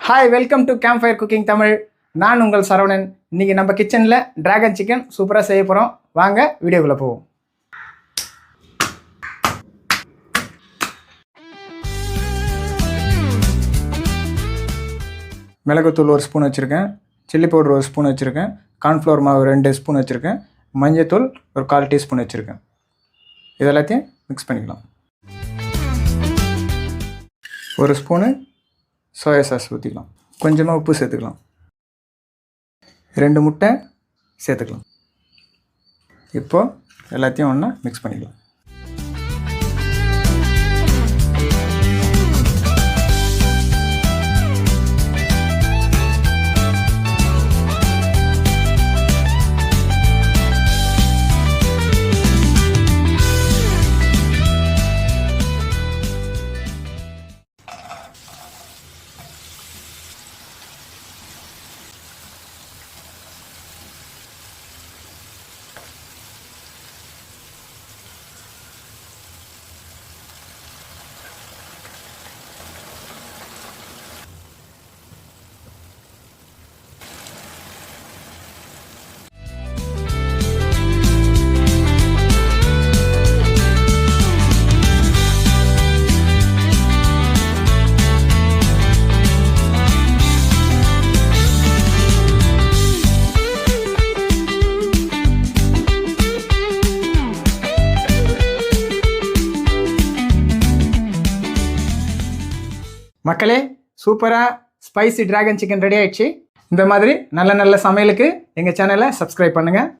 Hi, welcome to camp fire cooking Tamil. நான் உங்கள் சரவணன். இன்றைக்கி நம்ம கிச்சனில் டிராகன் சிக்கன் சூப்பராக செய்ய போகிறோம். வாங்க வீடியோக்குள்ளே போவோம். மிளகுத்தூள் 1 ஸ்பூன் வச்சுருக்கேன், சில்லி பவுடர் 1 ஸ்பூன் வச்சுருக்கேன், கார்ன்ஃப்ளவர் மாவு 2 ஸ்பூன் வச்சுருக்கேன், மஞ்சத்தூள் ஒரு 1/4 டீஸ்பூன் வச்சுருக்கேன். இது எல்லாத்தையும் மிக்ஸ் பண்ணிக்கலாம். 1 ஸ்பூனு சோயா சாஸ் ஊற்றிக்கலாம். கொஞ்சமாக உப்பு சேர்த்துக்கலாம். 2 முட்டை சேர்த்துக்கலாம். இப்போது எல்லாத்தையும் ஒன்றா மிக்ஸ் பண்ணிக்கலாம். மக்களே, சூப்பராக ஸ்பைசி டிராகன் சிக்கன் ரெடி ஆகிடுச்சு. இந்த மாதிரி நல்ல நல்ல சமையலுக்கு எங்கள் சேனலை சப்ஸ்கிரைப் பண்ணுங்கள்.